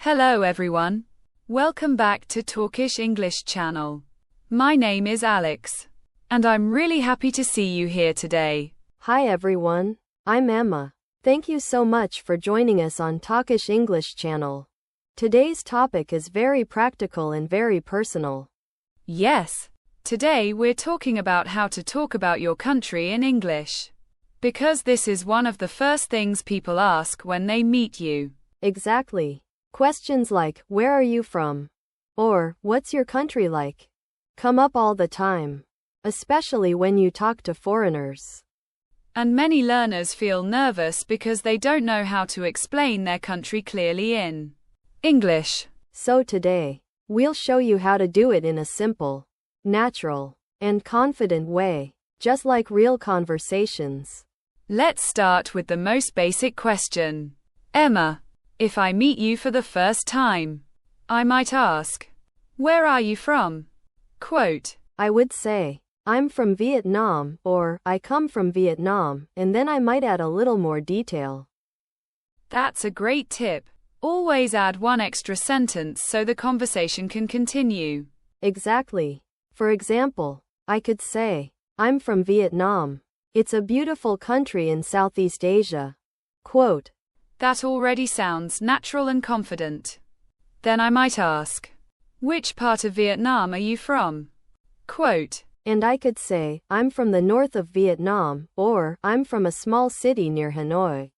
Hello everyone. Welcome back to Talkish English Channel. My name is Alex, and I'm really happy to see you here today. Hi everyone. I'm Emma. Thank you so much for joining us on Talkish English Channel. Today's topic is very practical and very personal. Yes, today we're talking about how to talk about your country in English. Because this is one of the first things people ask when they meet you. Exactly. Questions like, where are you from? Or, what's your country like? Come up all the time. Especially when you talk to foreigners. And many learners feel nervous because they don't know how to explain their country clearly in English. So today, we'll show you how to do it in a simple, natural, and confident way, just like real conversations. Let's start with the most basic question. Emma, if I meet you for the first time, I might ask, where are you from? Quote, I would say, I'm from Vietnam, or I come from Vietnam, and then I might add a little more detail. That's a great tip. Always add one extra sentence so the conversation can continue. Exactly. For example, I could say, I'm from Vietnam. It's a beautiful country in Southeast Asia. Quote, that already sounds natural and confident. Then I might ask, which part of Vietnam are you from? Quote, and I could say, I'm from the north of Vietnam, or I'm from a small city near Hanoi.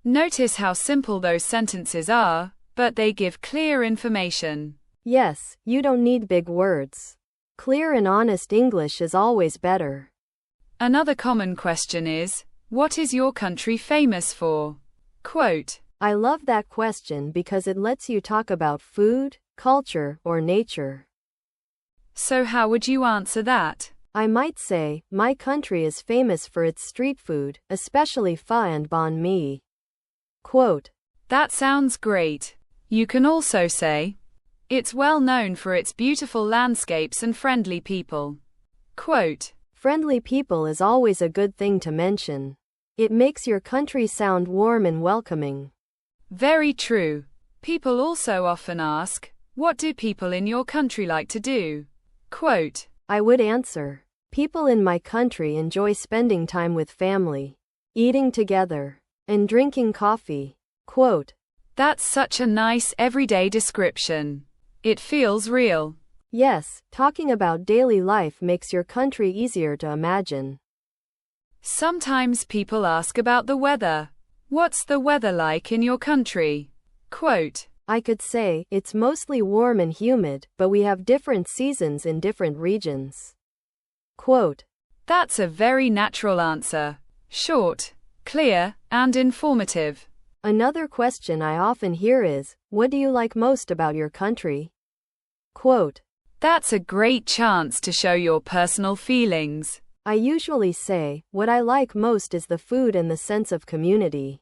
Notice how simple those sentences are, but they give clear information. Yes, you don't need big words. Clear and honest English is always better. Another common question is, what is your country famous for? Quote, I love that question because it lets you talk about food, culture, or nature. So how would you answer that? I might say, my country is famous for its street food, especially pho and banh mi. Quote, that sounds great. You can also say, it's well known for its beautiful landscapes and friendly people. Quote, friendly people is always a good thing to mention. It makes your country sound warm and welcoming. Very true. People also often ask, what do people in your country like to do? Quote, I would answer, people in my country enjoy spending time with family, eating together, and drinking coffee. Quote, that's such a nice everyday description. It feels real. Yes, talking about daily life makes your country easier to imagine. Sometimes people ask about the weather. What's the weather like in your country? Quote, I could say, it's mostly warm and humid, but we have different seasons in different regions. Quote, that's a very natural answer. Short, clear, and informative. Another question I often hear is, what do you like most about your country? Quote, that's a great chance to show your personal feelings. I usually say, what I like most is the food and the sense of community.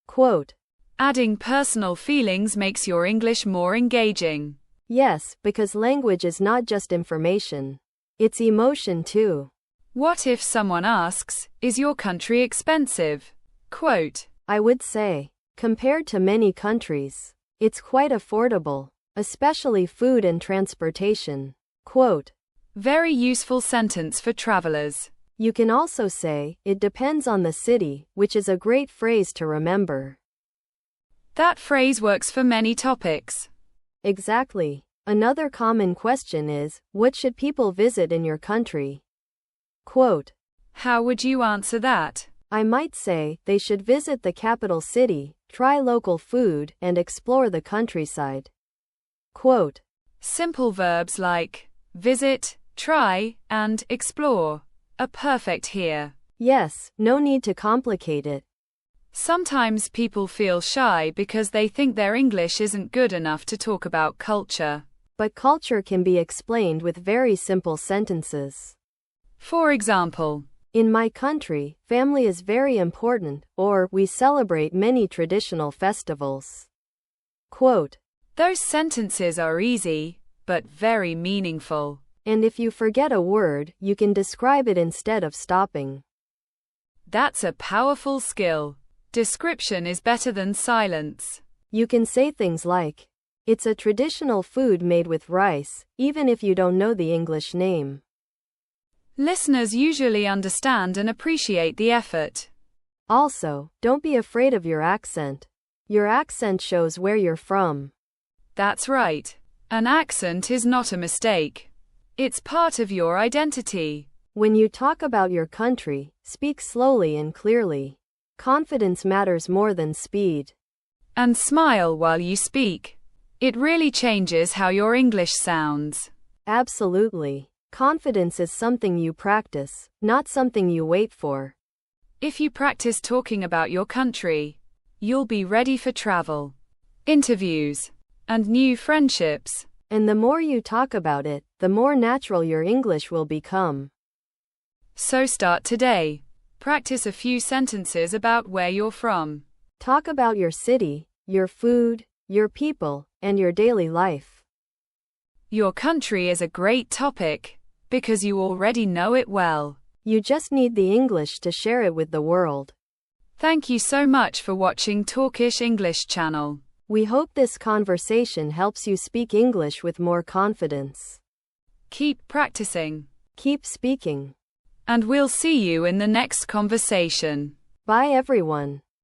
Quote, adding personal feelings makes your English more engaging. Yes, because language is not just information. It's emotion too. What if someone asks, is your country expensive? Quote, I would say, compared to many countries, it's quite affordable, especially food and transportation. Quote, very useful sentence for travelers. You can also say, it depends on the city, which is a great phrase to remember. That phrase works for many topics. Exactly. Another common question is, what should people visit in your country? Quote, how would you answer that? I might say, they should visit the capital city, try local food, and explore the countryside. Quote, simple verbs like visit, try, and explore are perfect here. Yes, no need to complicate it. Sometimes people feel shy because they think their English isn't good enough to talk about culture. But culture can be explained with very simple sentences. For example, in my country, family is very important, or we celebrate many traditional festivals. Quote, those sentences are easy, but very meaningful. And if you forget a word, you can describe it instead of stopping. That's a powerful skill. Description is better than silence. You can say things like, it's a traditional food made with rice, even if you don't know the English name. Listeners usually understand and appreciate the effort. Also, don't be afraid of your accent. Your accent shows where you're from. That's right. An accent is not a mistake. It's part of your identity. When you talk about your country, speak slowly and clearly. Confidence matters more than speed. And smile while you speak. It really changes how your English sounds. Absolutely. Confidence is something you practice, not something you wait for. If you practice talking about your country, you'll be ready for travel, interviews, and new friendships. And the more you talk about it, the more natural your English will become. So start today. Practice a few sentences about where you're from. Talk about your city, your food, your people, and your daily life. Your country is a great topic, because you already know it well. You just need the English to share it with the world. Thank you so much for watching Talkish English Channel. We hope this conversation helps you speak English with more confidence. Keep practicing. Keep speaking. And we'll see you in the next conversation. Bye everyone.